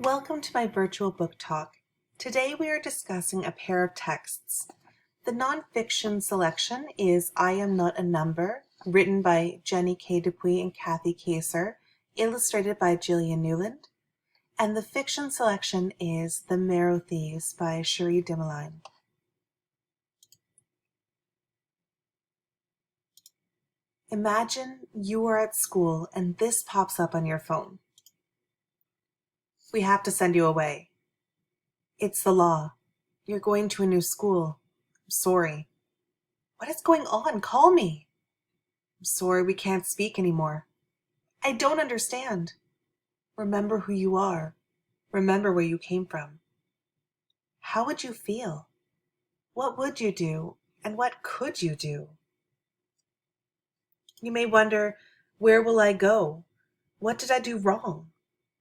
Welcome to my virtual book talk. Today we are discussing a pair of texts. The nonfiction selection is I Am Not a Number, written by Jenny K. Dupuy and Kathy Kaser, illustrated by Gillian Newland. And the fiction selection is The Marrow Thieves by Cherie Dimaline. Imagine you are at school and this pops up on your phone. We have to send you away. It's the law. You're going to a new school. I'm sorry. What is going on? Call me. I'm sorry, we can't speak anymore. I don't understand. Remember who you are. Remember where you came from. How would you feel? What would you do? And what could you do? You may wonder, where will I go? What did I do wrong?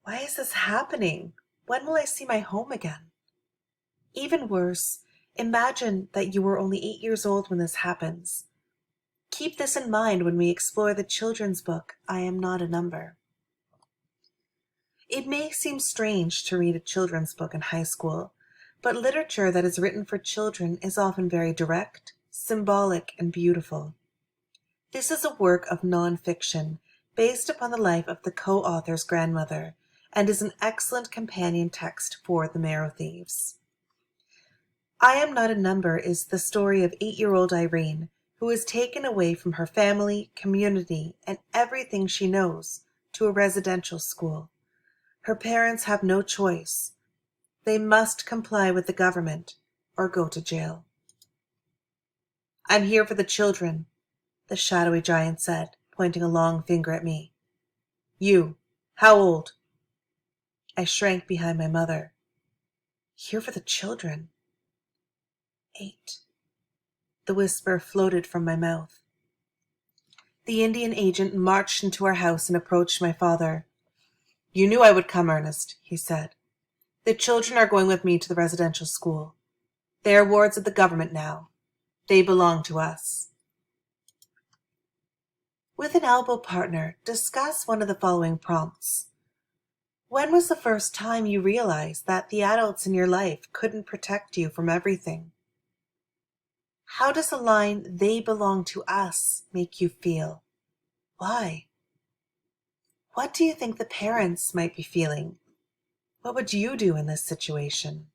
Why is this happening? When will I see my home again? Even worse, imagine that you were only 8 years old when this happens. Keep this in mind when we explore the children's book, I Am Not a Number. It may seem strange to read a children's book in high school, but literature that is written for children is often very direct, symbolic, and beautiful. This is a work of nonfiction based upon the life of the co-author's grandmother and is an excellent companion text for The Marrow Thieves. I Am Not a Number is the story of 8-year-old Irene, who is taken away from her family, community, and everything she knows to a residential school. Her parents have no choice. They must comply with the government or go to jail. I'm here for the children, the shadowy giant said, pointing a long finger at me. You, how old? I shrank behind my mother. Here for the children. 8. The whisper floated from my mouth. The Indian agent marched into our house and approached my father. You knew I would come, Ernest, he said. The children are going with me to the residential school. They are wards of the government now. They belong to us. With an elbow partner, discuss one of the following prompts. When was the first time you realized that the adults in your life couldn't protect you from everything? How does the line, they belong to us, make you feel? Why? What do you think the parents might be feeling? What would you do in this situation?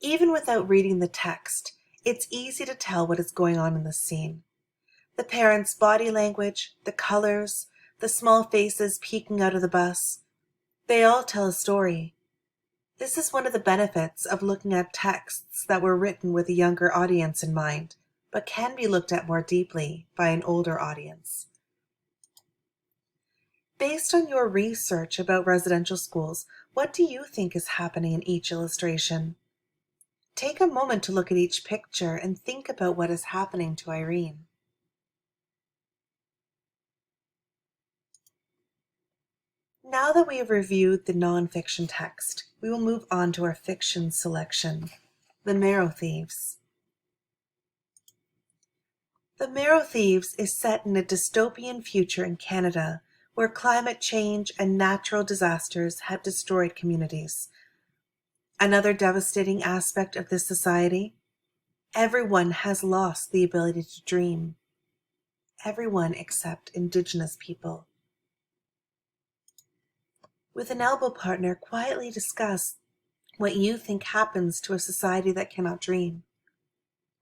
Even without reading the text, it's easy to tell what is going on in the scene. The parents' body language, the colors, the small faces peeking out of the bus, they all tell a story. This is one of the benefits of looking at texts that were written with a younger audience in mind, but can be looked at more deeply by an older audience. Based on your research about residential schools, what do you think is happening in each illustration? Take a moment to look at each picture and think about what is happening to Irene. Now that we have reviewed the nonfiction text, we will move on to our fiction selection, The Marrow Thieves. The Marrow Thieves is set in a dystopian future in Canada where climate change and natural disasters have destroyed communities. Another devastating aspect of this society, everyone has lost the ability to dream. Everyone except Indigenous people. With an elbow partner, quietly discuss what you think happens to a society that cannot dream.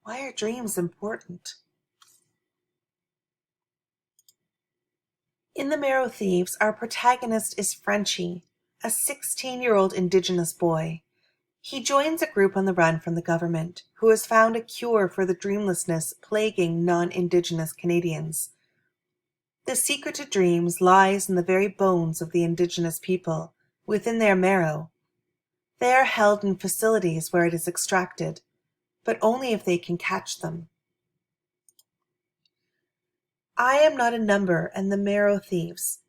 Why are dreams important? In The Marrow Thieves, our protagonist is Frenchie, a 16-year-old Indigenous boy. He joins a group on the run from the government, who has found a cure for the dreamlessness plaguing non-Indigenous Canadians. The secret to dreams lies in the very bones of the Indigenous people, within their marrow. They are held in facilities where it is extracted, but only if they can catch them. I Am Not a Number and The Marrow Thieves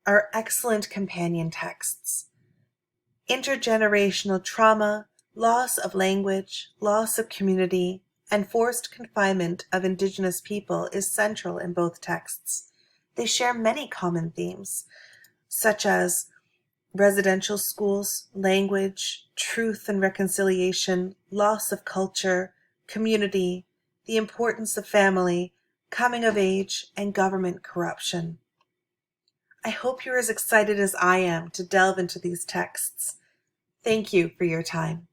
are excellent companion texts. Intergenerational trauma, loss of language, loss of community, and forced confinement of Indigenous people is central in both texts. They share many common themes. such as residential schools, language, truth and reconciliation, loss of culture, community, the importance of family, coming of age, and government corruption. I hope you're as excited as I am to delve into these texts. Thank you for your time.